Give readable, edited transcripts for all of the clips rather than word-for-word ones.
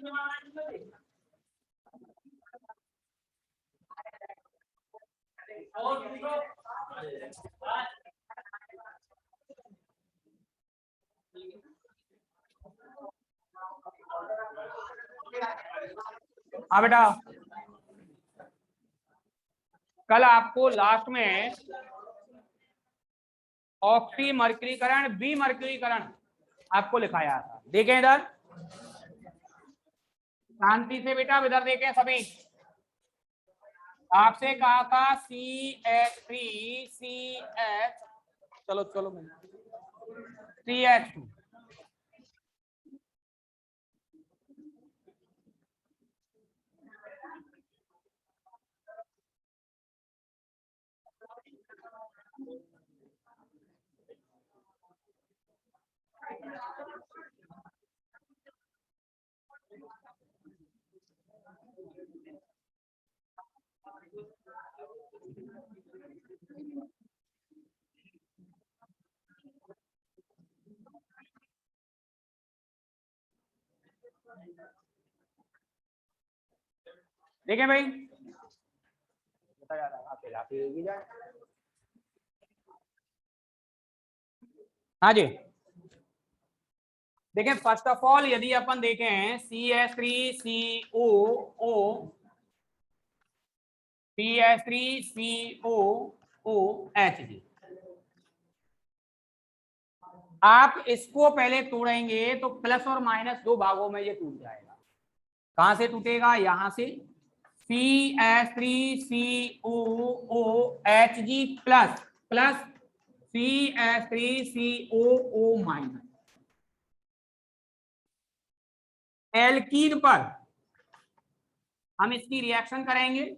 हाँ बेटा, कल आपको लास्ट में ऑक्सी मर्क्यूरीकरण, बी मर्क्यूरीकरण आपको लिखाया था। देखें इधर शांति से बेटा, इधर देखें सभी। आपसे कहा था CH3CH, चलो चलो CH2, देखें भाई, हाँ जी। देखें फर्स्ट ऑफ ऑल यदि अपन देखें CH3COO CH3COOH, आप इसको पहले तोड़ेंगे तो प्लस और माइनस दो भागों में ये टूट जाएगा। कहां से टूटेगा? यहां से CH3COOHG plus plus CH3COO minus. Alkene पर हम इसकी रिएक्शन करेंगे,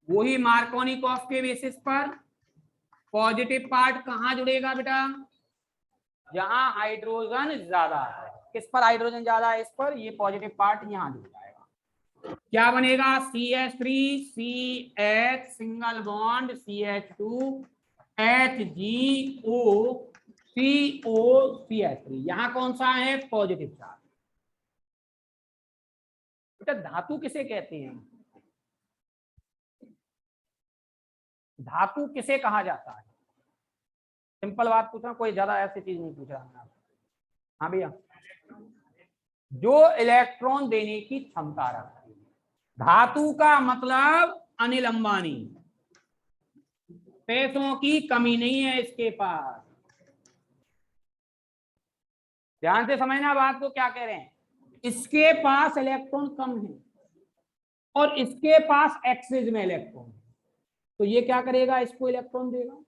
वही मार्कोनिकॉफ के बेसिस पर। पॉजिटिव पार्ट कहां जुड़ेगा बेटा? जहां हाइड्रोजन ज्यादा है। किस पर हाइड्रोजन ज्यादा है? इस पर। ये पॉजिटिव पार्ट यहां जुड़ जाएगा। क्या बनेगा? CH3CH single bond CH2HGOCO3। यहां कौन सा है? Positive charge. बेटा धातु किसे कहते हैं? धातु किसे कहा जाता है? सिंपल बात पूछ रहा हूं, कोई ज्यादा ऐसी चीज नहीं पूछ रहा। हाँ भैया, जो इलेक्ट्रॉन देने की क्षमता रखती है। धातु का मतलब अनिल अंबानी, पैसों की कमी नहीं है इसके पास। ध्यान से समझना बात को, क्या कह रहे हैं। इसके पास इलेक्ट्रॉन कम है और इसके पास एक्सिस में इलेक्ट्रॉन है, तो ये क्या करेगा? इसको इलेक्ट्रॉन देगा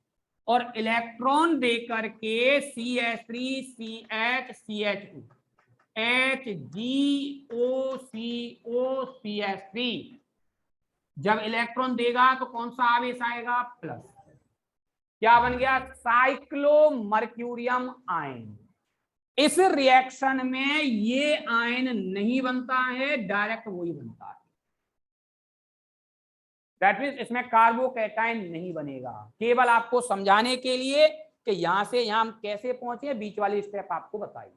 और इलेक्ट्रॉन दे करके CH3CH HGOCOCH3 जब इलेक्ट्रॉन देगा तो कौन सा आवेश आएगा? प्लस। क्या बन गया? साइक्लोमर्क्यूरियम आयन। इस रिएक्शन में ये आयन नहीं बनता है, डायरेक्ट वही बनता है। दैट मीन्स इसमें कार्बोकैटायन नहीं बनेगा। केवल आपको समझाने के लिए कि यहां से यहां हम कैसे पहुंचे, बीच वाली स्टेप आपको बताइए।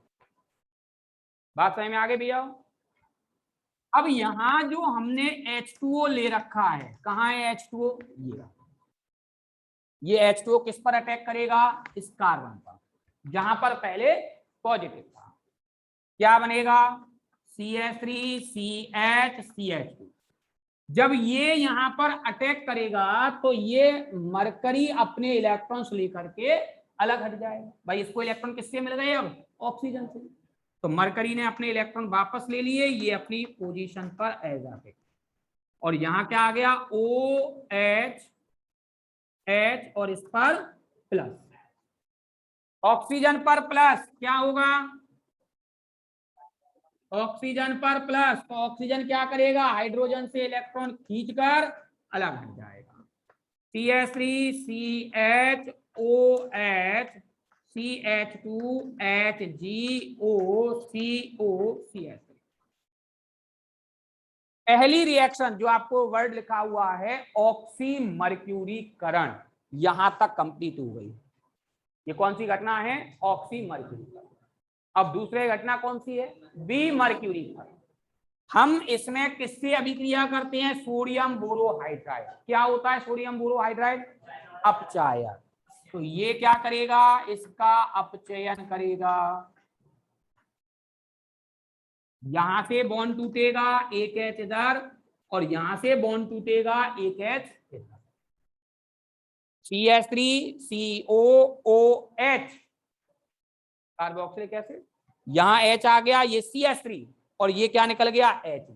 बात समझ में आगे भैया? अब यहां जो हमने H2O ले रखा है, कहां है H2O? ये H2O किस पर अटैक करेगा? इस कार्बन पर, जहां पर पहले पॉजिटिव था। क्या बनेगा? CH3CH2। जब ये यहां पर अटैक करेगा तो ये मरकरी अपने इलेक्ट्रॉन्स लेकर के अलग हट जाएगा। भाई इसको इलेक्ट्रॉन किससे मिल गए? अब ऑक्सीजन से। तो मरकरी ने अपने इलेक्ट्रॉन वापस ले लिए, ये अपनी पोजीशन पर एज आ। और यहां क्या आ गया? OH और इस पर प्लस। ऑक्सीजन पर प्लस क्या होगा? ऑक्सीजन पर प्लस, तो ऑक्सीजन क्या करेगा? हाइड्रोजन से इलेक्ट्रॉन खींचकर अलग हट जाएगा। CH3CHOH CH2HGOCOCH3। पहली रिएक्शन जो आपको वर्ड लिखा हुआ है ऑक्सी मर्क्यूरीकरण, यहां तक कंप्लीट हो गई। ये कौन सी घटना है? ऑक्सी मर्क्यूरीकरण। अब दूसरी घटना कौन सी है? बी मर्क्यूरीकरण। हम इसमें किससे अभिक्रिया करते हैं? Sodium borohydride. क्या होता है सोडियम बोरोहाइड्राइड? अपचायक। तो ये क्या करेगा? इसका अपचयन करेगा। यहां से बॉन्ड टूटेगा, एक एच इधर, और यहां से बॉन्ड टूटेगा, एक एच इधर। CH3COOH carboxylic acid. यहां H आ गया, ये CH3, और ये क्या निकल गया? Hg।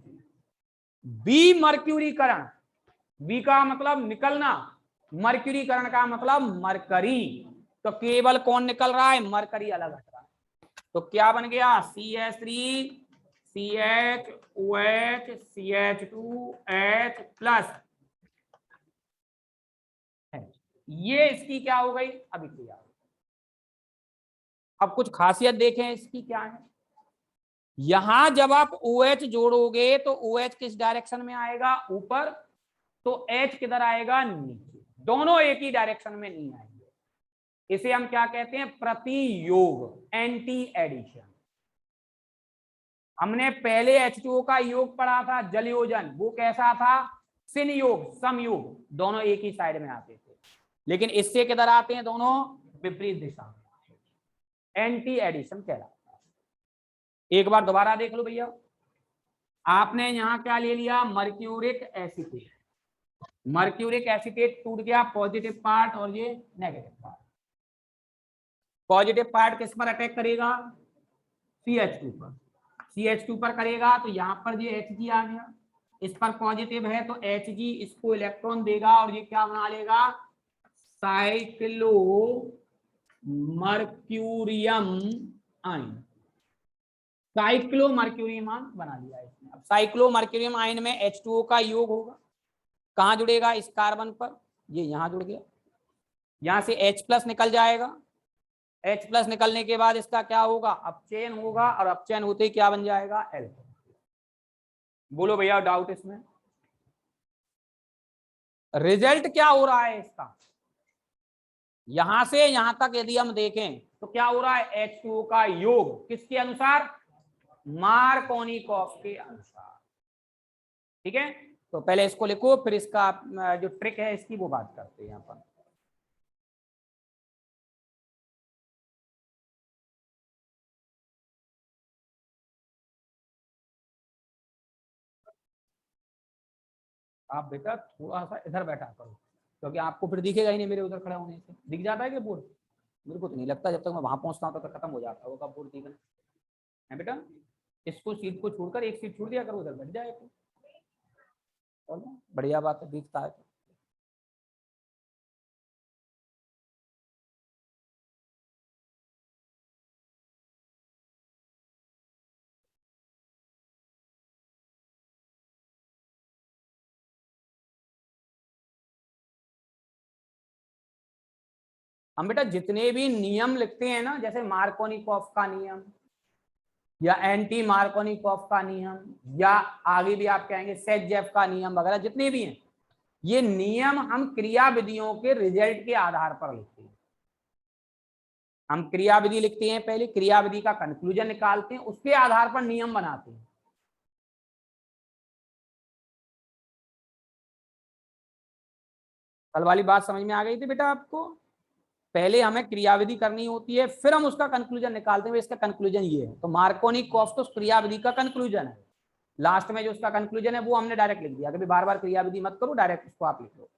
बी मर्क्यूरीकरण, बी का मतलब निकलना, मर्क्यूरीकरण का मतलब मरकरी। तो केवल कौन निकल रहा है? मरकरी अलग हट रहा है। तो क्या बन गया? CH3 CHOH CH2H plus. ये इसकी क्या हो गई? अभिक्रिया। अब कुछ खासियत देखें इसकी क्या है। यहां जब आप OH जोड़ोगे तो OH किस डायरेक्शन में आएगा? ऊपर। तो H किधर आएगा? नीचे। दोनों एक ही डायरेक्शन में नहीं आएंगे। इसे हम क्या कहते हैं? प्रतियोग, एंटी एडिशन। हमने पहले H2O का योग पढ़ा था, जल योजन, वो कैसा था? संयोग, समयोग, दोनों एक ही साइड में आते थे। लेकिन इससे किधर आते हैं? दोनों विपरीत दिशा में। एंटी एडिशन कहलाता है। एक बार दोबारा देख लो भैया। आपने यहां क्या ले लिया? Mercuric acetate. मर्क्यूरिक एसिटेट टूट गया, पॉजिटिव पार्ट और ये नेगेटिव पार्ट। पॉजिटिव पार्ट किस पर अटैक करेगा? CH2 पर। CH2 पर करेगा तो यहां पर ये Hg आ गया, इस पर पॉजिटिव है तो Hg इसको इलेक्ट्रॉन देगा और ये क्या बना लेगा? Cyclo mercurium ion. Cyclo mercurium ion बना लिया इसने। अब साइक्लो मर्क्यूरियम आयन में H2O का योग होगा, कहां जुड़ेगा? इस कार्बन पर, ये यहां जुड़ गया। यहां से H प्लस निकल जाएगा, H प्लस निकलने के बाद इसका क्या होगा? अपचयन होगा, और अपचयन होते ही क्या बन जाएगा? एल्कोहल। बोलो भैया डाउट इसमें? रिजल्ट क्या हो रहा है इसका? यहां से यहां तक यदि हम देखें तो क्या हो रहा है? H2O का योग किसके अनुसार? मार्कोनिकॉफ के अनुसार। ठीक है, तो पहले इसको लिखो, फिर इसका जो ट्रिक है इसकी वो बात करते हैं यहाँ पर। आप बेटा थोड़ा सा इधर बैठा करो, क्योंकि आपको फिर दिखेगा ही नहीं मेरे उधर खड़ा होने से। दिख जाता है कि बोर्ड? मेरे को तो नहीं लगता, जब तक मैं वहां पहुंचता हूँ तब तक खत्म हो जाता होगा बोर्ड दिखना है बेटा। इसको सीट को छोड़कर एक सीट छोड़ दिया करो, उधर बैठ जाए तो बढ़िया बात है, दिखता है। हम बेटा जितने भी नियम लिखते हैं ना, जैसे मार्कोनिकॉफ का नियम या एंटी मार्कोनिकॉफ का नियम, या आगे भी आप कहेंगे सेट-जेफ का नियम वगैरह, जितने भी हैं, ये नियम हम क्रिया विधियों के रिजल्ट के आधार पर लिखते हैं। हम क्रिया विधि लिखते हैं, पहले क्रिया विधि का कंक्लूजन निकालते हैं, उसके आधार पर नियम बनाते हैं। कल वाली बात समझ में आ गई थी बेटा आपको? पहले हमें क्रियाविधि करनी होती है, फिर हम उसका कंक्लूजन निकालते हैं। इसका कंक्लूजन ये है, तो मार्कोनिकॉफ तो क्रियाविधि का कंक्लूजन है। लास्ट में जो उसका कंक्लूजन है वो हमने डायरेक्ट लिख दिया। कभी बार बार क्रियाविधि मत करो, डायरेक्ट उसको आप लिख लो।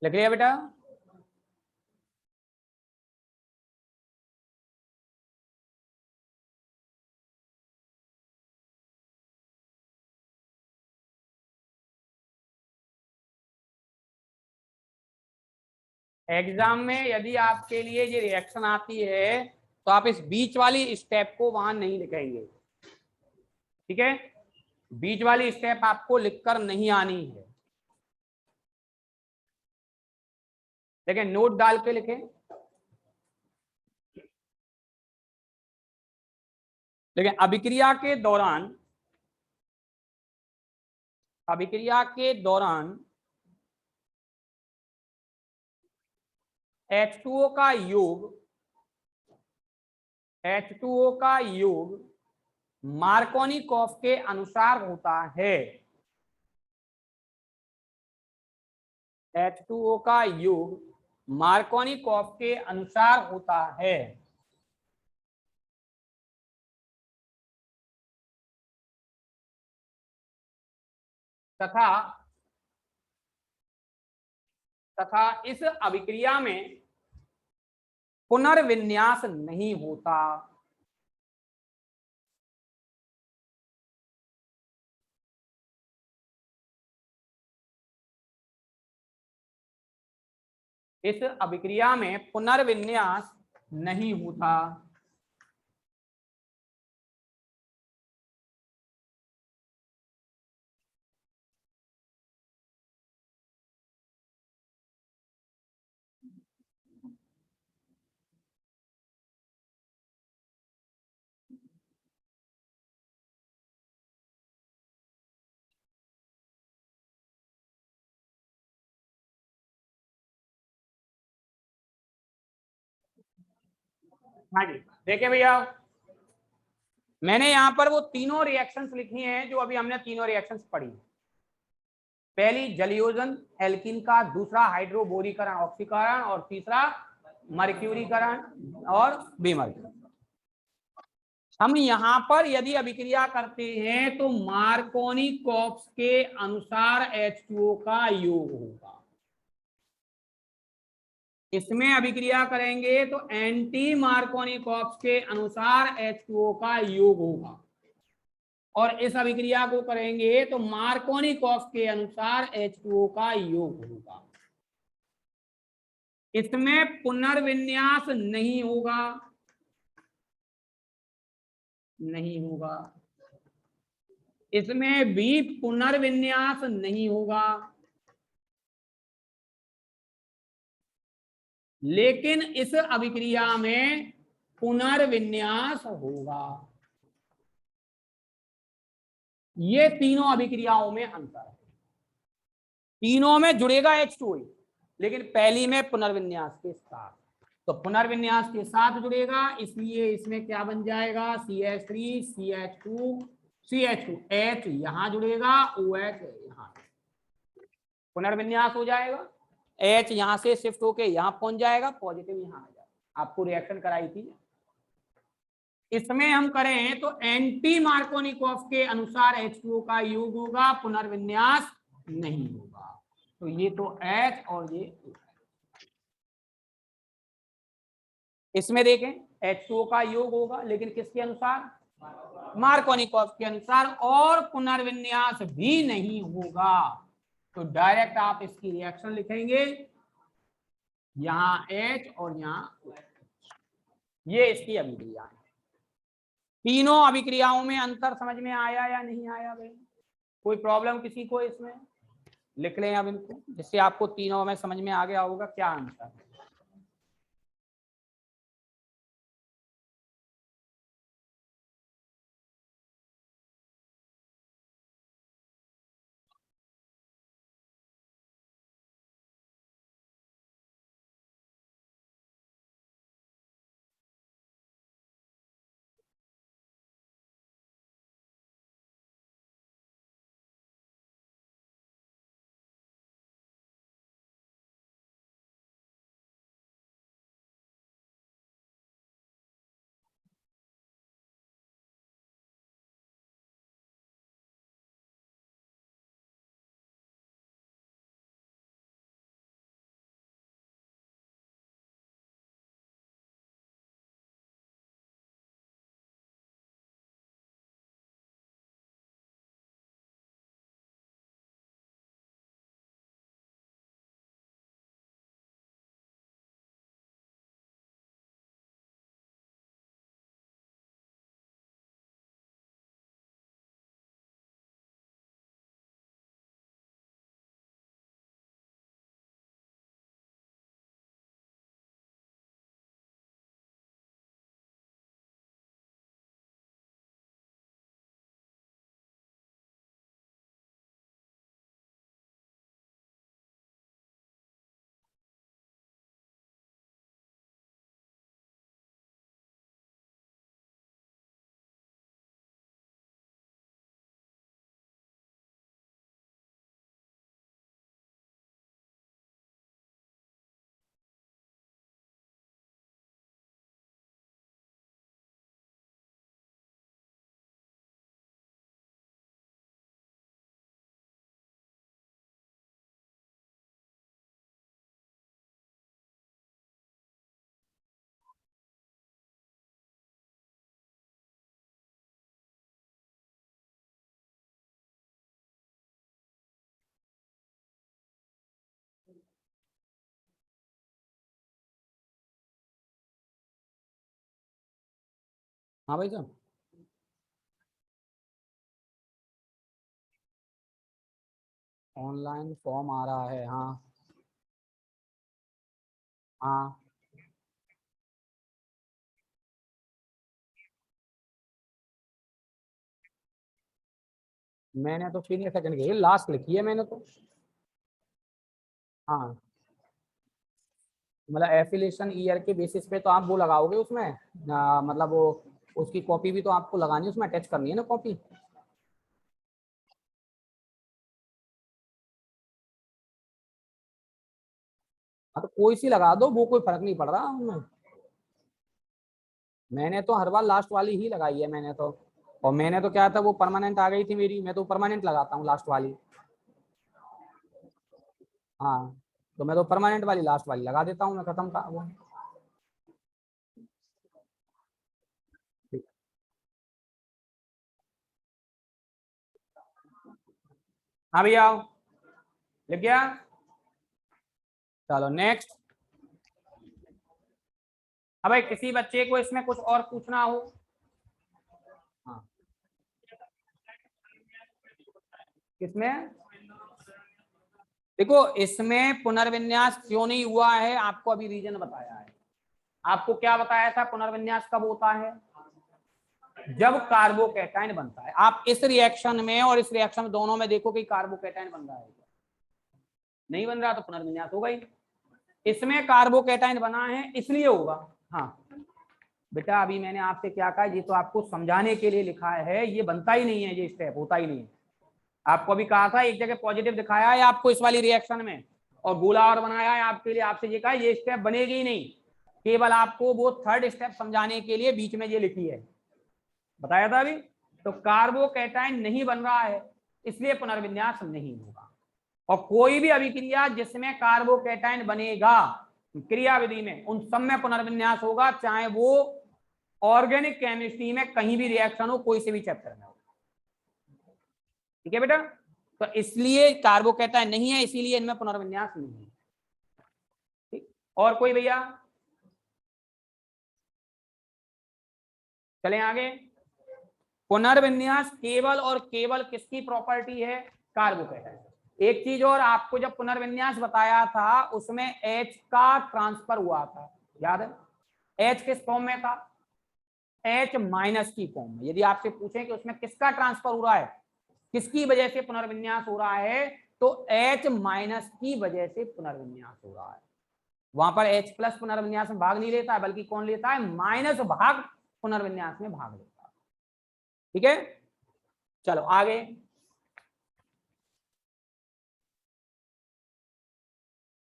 लिख लिया बेटा? एग्जाम में यदि आपके लिए ये रिएक्शन आती है तो आप इस बीच वाली स्टेप को वहां नहीं लिखेंगे, ठीक है? बीच वाली स्टेप आपको लिखकर नहीं आनी है, लेकिन नोट डाल के लिखें। लेकिन अभिक्रिया के दौरान H2O का योग मार्कोनिकॉफ के अनुसार होता है। H2O का योग मार्कोनिकॉफ के अनुसार होता है। तथा इस अभिक्रिया में पुनर्विन्यास नहीं होता। इस अभिक्रिया में पुनर्विन्यास नहीं होता। हाँ जी, देखिए भैया, मैंने यहां पर वो तीनों रिएक्शंस लिखी हैं जो अभी हमने तीनों रिएक्शंस पढ़ी। पहली जलयोजन एल्कीन का, दूसरा हाइड्रोबोरीकरण ऑक्सीकरण, और तीसरा मर्क्यूरीकरण और विमर्करण। हम यहां पर यदि अभिक्रिया करते हैं तो मार्कोनिकॉफ के अनुसार H2O का योग होगा। इसमें अभिक्रिया करेंगे तो एंटी मार्कोनिकॉफ के अनुसार H2O का योग होगा, और इस अभिक्रिया को करेंगे तो मार्कोनिकॉफ के अनुसार H2O का योग होगा। इसमें पुनर्विन्यास नहीं होगा, इसमें भी पुनर्विन्यास नहीं होगा, लेकिन इस अभिक्रिया में पुनर्विन्यास होगा। ये तीनों अभिक्रियाओं में अंतर है। तीनों में जुड़ेगा H2O, लेकिन पहली में पुनर्विन्यास के साथ। तो पुनर्विन्यास के साथ जुड़ेगा, इसलिए इसमें क्या बन जाएगा? CH3 CH2 H यहां जुड़ेगा, OH यहां, पुनर्विन्यास हो जाएगा। H यहां से शिफ्ट होके यहां पहुंच जाएगा, पॉजिटिव यहां आ जाएगा। आपको रिएक्शन कराई थी। इसमें हम करें तो एंटी मार्कोनिकॉफ के अनुसार H2O का योग होगा, पुनर्विन्यास नहीं होगा। तो ये तो H और ये इसमें देखें H2O का योग होगा, लेकिन किसके अनुसार? मार्कोनिकॉफ के अनुसार, और पुनर्विन्यास भी नहीं होगा। तो डायरेक्ट आप इसकी रिएक्शन लिखेंगे, यहां H और यहां OH। ये इसकी अभिक्रिया है। तीनों अभिक्रियाओं में अंतर समझ में आया या नहीं आया भाई? कोई प्रॉब्लम किसी को इसमें? लिख लें अब इनको, जिससे आपको तीनों में समझ में आ गया होगा क्या आंसर है। हाँ भाई साहब, ऑनलाइन फॉर्म आ रहा है, हाँ हाँ। मैंने तो 3 सेकंड की लास्ट लिखी है मैंने तो। हाँ, मतलब एफिलिएशन ईयर के बेसिस पे तो आप वो लगाओगे उसमें, मतलब वो उसकी कॉपी भी तो आपको लगानी है, उसमें अटैच करनी है ना कॉपी। हाँ तो कोई सी लगा दो, वो कोई फर्क नहीं पड़ रहा उनमें। मैंने तो हर बार लास्ट वाली ही लगाई है मैंने तो। और मैंने तो क्या था, वो परमानेंट आ गई थी मेरी, मैं तो परमानेंट लगाता हूँ लास्ट वाली। हाँ, तो मैं तो परमानेंट वाली लास्ट वाली लगा देता हूँ, मैं खत्म का वो। हाँ भैया आओ, लिख गया। चलो नेक्स्ट। अब भाई किसी बच्चे को इसमें कुछ और पूछना हो। हाँ, किसमें? देखो इसमें पुनर्विन्यास क्यों नहीं हुआ है, आपको अभी रीजन बताया है। आपको क्या बताया था, पुनर्विन्यास कब होता है? जब कार्बोकैटायन बनता है। आप इस रिएक्शन में और इस रिएक्शन में दोनों में देखो कि कार्बोकैटायन बन रहा है, नहीं बन रहा तो पुनर्विन्यास होगा ही। इसमें कार्बोकैटायन बना है इसलिए होगा। हाँ बेटा, अभी मैंने आपसे क्या कहा, ये तो आपको समझाने के लिए लिखा है, ये बनता ही नहीं है, ये स्टेप होता ही नहीं है। आपको अभी कहा था एक जगह पॉजिटिव दिखाया है आपको इस वाली रिएक्शन में, और गोला और बनाया है आपके लिए, आपसे ये कहा ये स्टेप बनेगी ही नहीं। केवल आपको वो थर्ड स्टेप समझाने के लिए बीच में ये लिखी है, बताया था अभी। तो कार्बोकैटायन नहीं बन रहा है, इसलिए पुनर्विन्यास नहीं होगा। और कोई भी अभिक्रिया जिसमें कार्बोकैटायन बनेगा क्रिया विधि में, उन सब में पुनर्विन्यास होगा, चाहे वो ऑर्गेनिक केमिस्ट्री में कहीं भी रिएक्शन हो, कोई से भी चैप्टर में हो। ठीक है बेटा, तो इसलिए कार्बोकैटायन नहीं है, इसीलिए इनमें पुनर्विन्यास नहीं है। ठीक, और कोई भैया? चलें आगे। पुनर्विन्यास केवल और केवल किसकी प्रॉपर्टी है? कार्बोकैटायन। एक चीज और, आपको जब पुनर्विन्यास बताया था उसमें H का ट्रांसफर हुआ था, याद है? H किस फॉर्म में था? H माइनस की फॉर्म में। यदि आपसे पूछें कि उसमें किसका ट्रांसफर हो रहा है, किसकी वजह से पुनर्विन्यास हो रहा है, तो H माइनस की वजह से पुनर्विन्यास हो रहा है। वहां पर H प्लस पुनर्विन्यास में भाग नहीं लेता है, बल्कि कौन लेता है? माइनस भाग पुनर्विन्यास में भाग लेता है। ठीक है, चलो आगे।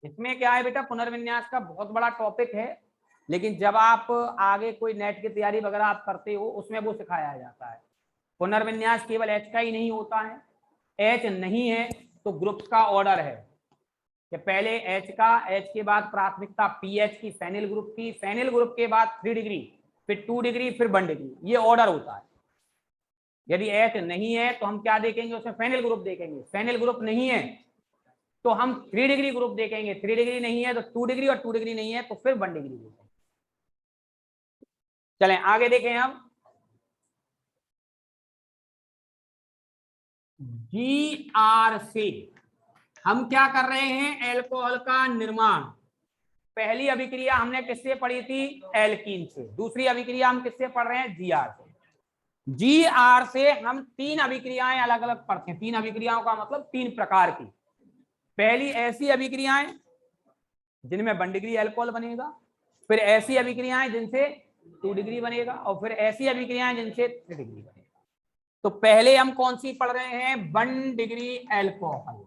इसमें क्या है बेटा, पुनर्विन्यास का बहुत बड़ा टॉपिक है, लेकिन जब आप आगे कोई नेट की तैयारी वगैरह आप करते हो, उसमें वो सिखाया जाता है। पुनर्विन्यास केवल H का ही नहीं होता है। H नहीं है तो ग्रुप्स का ऑर्डर है कि पहले H का, H के बाद प्राथमिकता पीएच की, फेनिल ग्रुप की, फेनिल ग्रुप के बाद 3 डिग्री, फिर 2 डिग्री, फिर 1 डिग्री, ये ऑर्डर होता है। यदि H नहीं है तो हम क्या देखेंगे, उसमें फेनिल ग्रुप देखेंगे। फेनिल ग्रुप नहीं है तो हम 3 डिग्री ग्रुप देखेंगे। 3 डिग्री नहीं है तो 2 डिग्री, और 2 डिग्री नहीं है तो फिर 1 डिग्री देखेंगे। चलें आगे देखें अब। GR से हम क्या कर रहे हैं, एल्कोहल का निर्माण। पहली अभिक्रिया हमने किससे पढ़ी थी? एल्कीन से। दूसरी अभिक्रिया हम किससे पढ़ रहे हैं? जीआर से। जीआर से हम 3 अभिक्रियाएं अलग अलग पढ़ते हैं। 3 अभिक्रियाओं का मतलब 3 प्रकार की। पहली ऐसी अभिक्रियाएं जिनमें 1 डिग्री एल्कोहल बनेगा, फिर ऐसी अभिक्रियाएं जिनसे 2 डिग्री बनेगा, और फिर ऐसी अभिक्रियाएं जिनसे 3 डिग्री बनेगा। तो पहले हम कौन सी पढ़ रहे हैं? 1 डिग्री एल्कोहल।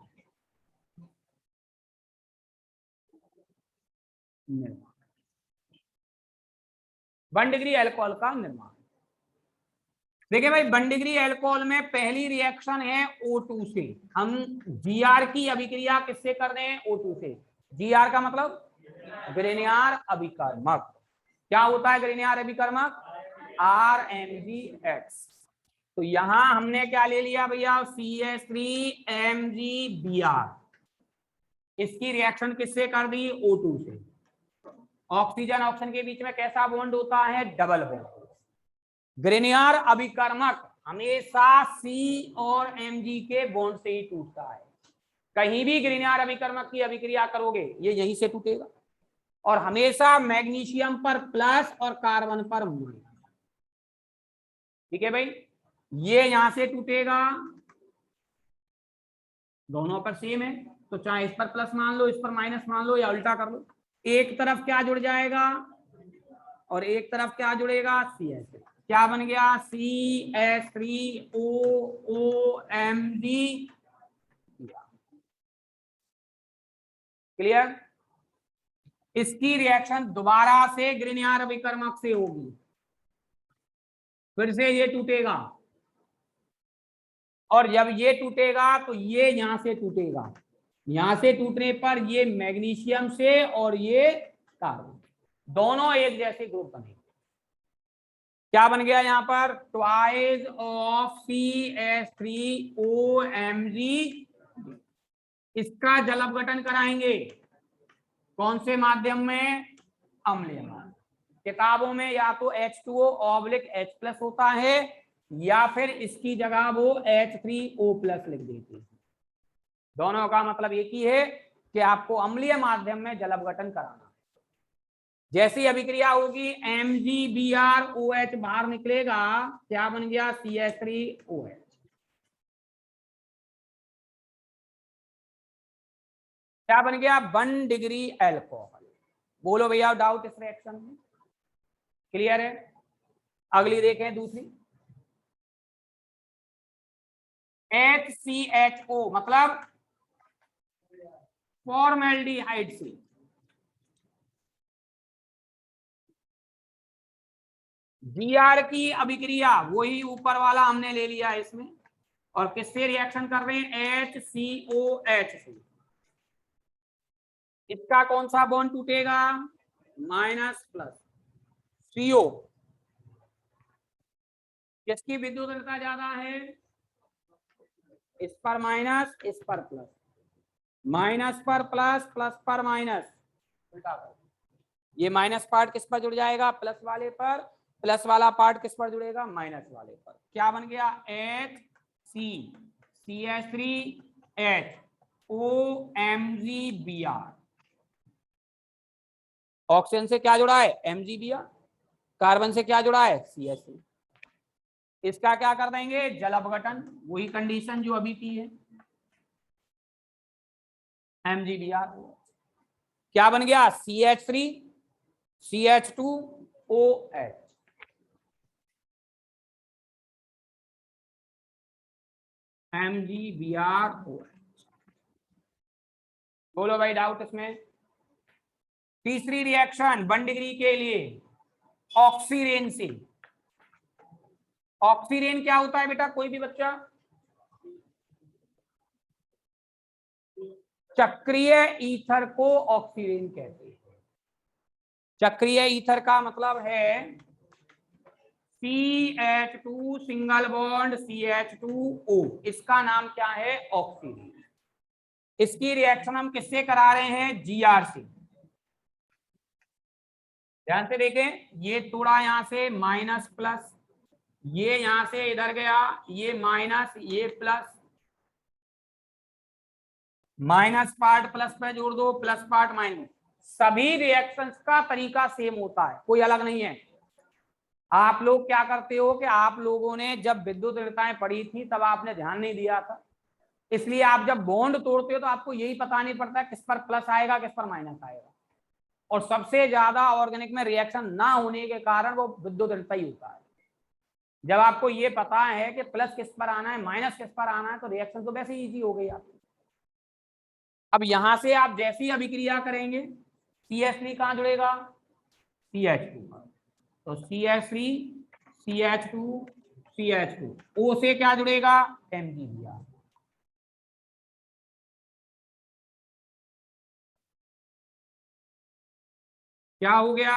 1 डिग्री एल्कोहल का निर्माण। देखिए भाई, 1 डिग्री एल्कोहल में पहली रिएक्शन है O2 से। हम जीआर की अभिक्रिया किससे कर रहे हैं? O2 से। जीआर का मतलब ग्रेनियार अभिकर्मक। क्या होता है ग्रेनियार अभिकर्मक? RMgX। तो यहां हमने क्या ले लिया भैया? CH3MgBr। इसकी रिएक्शन किससे कर दी? O2 से। ऑक्सीजन ऑक्सीजन के बीच में कैसा बॉन्ड होता है? Double bond. ग्रिनियर अभिकर्मक हमेशा सी और Mg के बॉन्ड से ही टूटता है। कहीं भी ग्रिनियर अभिकर्मक की अभिक्रिया करोगे ये यहीं से टूटेगा, और हमेशा मैग्नीशियम पर प्लस और कार्बन पर माइनस। ठीक है भाई, ये यहां से टूटेगा, दोनों पर सेम है, तो चाहे इस पर प्लस मान लो, इस पर माइनस मान लो, या उल्टा कर लो। एक तरफ क्या जुड़ जाएगा और एक तरफ क्या जुड़ेगा, CH3। क्या बन गया, CH3OOMg। क्लियर। इसकी रिएक्शन दोबारा से ग्रिनियर अभिकर्मक से होगी, फिर से ये टूटेगा, और जब ये टूटेगा तो ये यहां से टूटेगा। यहां से टूटने पर ये मैग्नीशियम से और ये कार्बन, दोनों एक जैसे ग्रुप बनेंगे। क्या बन गया यहां पर, ट्वाइस ऑफ CH3OMg। इसका जल अपघटन कराएंगे कौन से माध्यम में, अम्लीय माध्यम। किताबों में या तो H2O/H+ होता है, या फिर इसकी जगह वो H3O+ लिख देते हैं। दोनों का मतलब एक ही है कि आपको अम्लीय माध्यम में जल अपघटन कराना है। जैसी अभिक्रिया होगी MgBrOH बाहर निकलेगा, क्या बन गया, CH3OH। क्या बन गया, 1 डिग्री एल्कोहल। बोलो भैया डाउट इस रिएक्शन में, क्लियर है। अगली देखें दूसरी, HCHO मतलब फॉर्मेल्डिहाइड से Br की अभिक्रिया, वही ऊपर वाला हमने ले लिया इसमें, और किससे रिएक्शन कर रहे हैं, HCOH से। इसका कौन सा बॉन्ड टूटेगा, माइनस प्लस CO। किसकी विद्युत ऋणता ज्यादा है, इस पर माइनस, इस पर प्लस, माइनस पर प्लस, प्लस पर माइनस, उल्टा कर। ये माइनस पार्ट किस पर जुड़ जाएगा, प्लस वाले पर, प्लस वाला पार्ट किस पर जुड़ेगा, माइनस वाले पर। क्या बन गया, HCCH3HOMgBr। ऑक्सीजन से क्या जुड़ा है, MgBr। कार्बन से क्या जुड़ा है, CH3। इसका क्या कर देंगे, जल अपघटन, वही कंडीशन जो अभी की है, MgBr। क्या बन गया, CH3 CH2OH। MgBrOH। बोलो भाई डाउट इसमें। तीसरी रिएक्शन 1 डिग्री के लिए ऑक्सीरेन से। ऑक्सीरेन क्या होता है बेटा, कोई भी बच्चा, चक्रीय ईथर को ऑक्सीरेन कहते हैं। चक्रीय ईथर का मतलब है CH2 सिंगल बॉन्ड CH2O, इसका नाम क्या है, ऑक्सीरेन। इसकी रिएक्शन हम किससे करा रहे हैं, Gr से। ध्यान से देखें, ये थोड़ा यहां से माइनस प्लस, ये यहां से इधर गया, ये माइनस, ये प्लस, माइनस पार्ट प्लस पे जोड़ दो, प्लस पार्ट माइनस। सभी रिएक्शंस का तरीका सेम होता है, कोई अलग नहीं है। आप लोग क्या करते हो कि आप लोगों ने जब विद्युत ऋणताएं पढ़ी थी तब आपने ध्यान नहीं दिया था, इसलिए आप जब बॉन्ड तोड़ते हो तो आपको यही पता नहीं पड़ता किस पर प्लस आएगा किस पर माइनस आएगा। और सबसे ज्यादा ऑर्गेनिक में रिएक्शन ना होने के कारण वो विद्युत ऋणता ही होता है। जब आपको ये पता है कि प्लस किस पर आना है माइनस किस पर आना है तो रिएक्शन तो वैसे ही इजी हो गई आपकी। अब यहां से आप जैसी अभिक्रिया करेंगे, CH3 कहां जुड़ेगा, CH2। तो CH3 CH2 CH2, O से क्या जुड़ेगा, MgBr। क्या हो गया,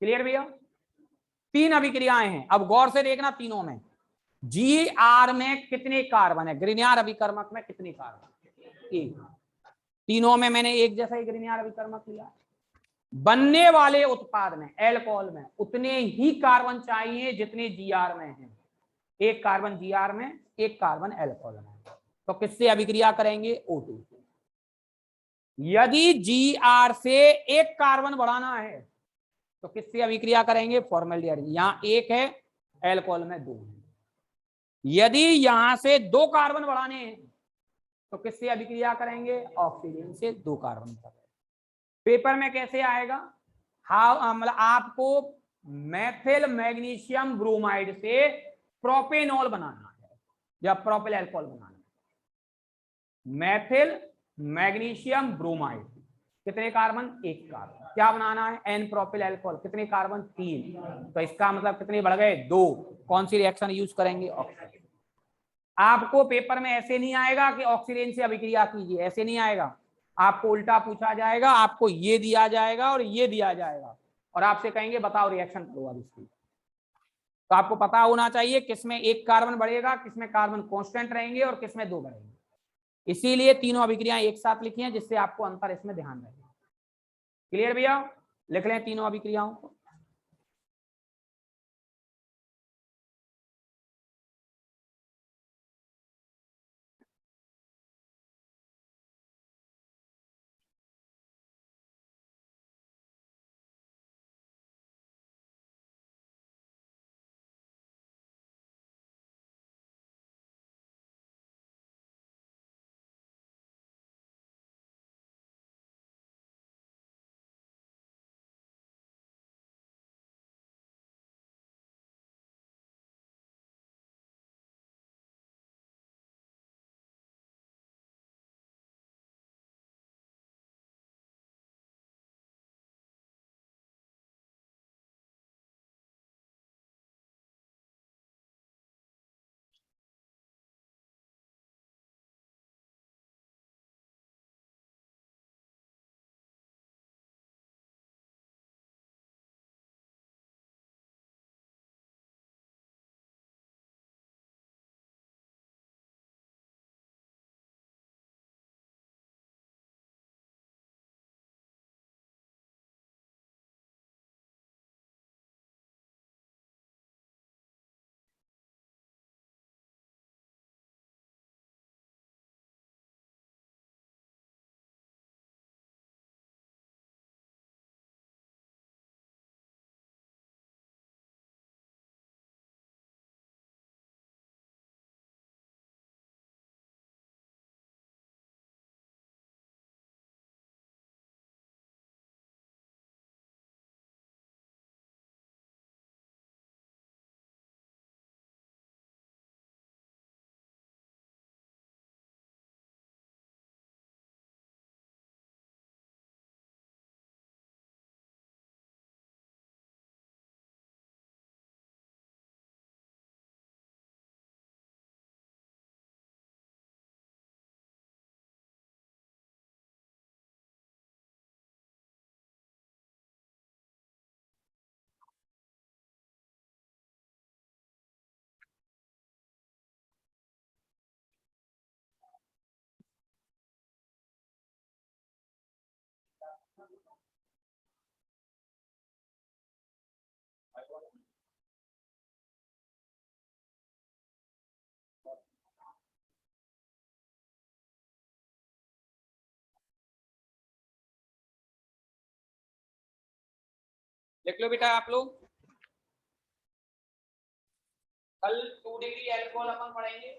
क्लियर भैया। तीन अभिक्रियाएं हैं, अब गौर से देखना तीनों में। जी आर में कितने कार्बन है, ग्रिनियार अभिकर्मक में कितने कार्बन, एक। तीनों में मैंने एक जैसा ही ग्रिनियार अभिकर्मक लिया। बनने वाले उत्पाद में एल्कोहल में उतने ही कार्बन चाहिए जितने जीआर में हैं, एक कार्बन जीआर में, एक कार्बन एल्कोहल में। तो किससे अभिक्रिया करेंगे, O2 से। यदि जीआर से एक कार्बन बढ़ाना है तो किससे अभिक्रिया करेंगे, फॉर्मल्डिहाइड। यहां एक है, एल्कोहल में दो है। यदि यहां से दो कार्बन बढ़ाने हैं तो किससे अभिक्रिया करेंगे, ऑक्सीजन से दो कार्बन तक। पेपर में कैसे आएगा, मतलब आपको मेथिल मैग्नीशियम ब्रोमाइड से प्रोपेनॉल बनाना है या प्रोपिल अल्कोहल बनाना है। मेथिल मैग्नीशियम ब्रोमाइड, कितने कार्बन, एक कार्बन। क्या बनाना है, एन प्रोपिल अल्कोहल, कितने कार्बन, तीन। तो इसका मतलब कितने बढ़ गए, दो। कौन सी रिएक्शन यूज करेंगे, ऑक्सीजन। आपको पेपर में ऐसे नहीं आएगा कि ऑक्सीजन से अभिक्रिया कीजिए, ऐसे नहीं आएगा। आपको उल्टा पूछा जाएगा, आपको ये दिया जाएगा और ये दिया जाएगा और आपसे कहेंगे बताओ रिएक्शन करो अब इसकी। तो आपको पता होना चाहिए किसमें एक कार्बन बढ़ेगा, किसमें कार्बन कांस्टेंट रहेंगे और किसमें दो बढ़ेंगे। इसीलिए तीनों अभिक्रियाएं एक साथ लिखी हैं जिससे आपको अंतर इसमें ध्यान रहे। क्लियर भैया, लिख लें तीनों अभिक्रियाओं को। लिख लो बेटा आप लोग, कल 2 डिग्री अल्कोहल अपन पढ़ेंगे।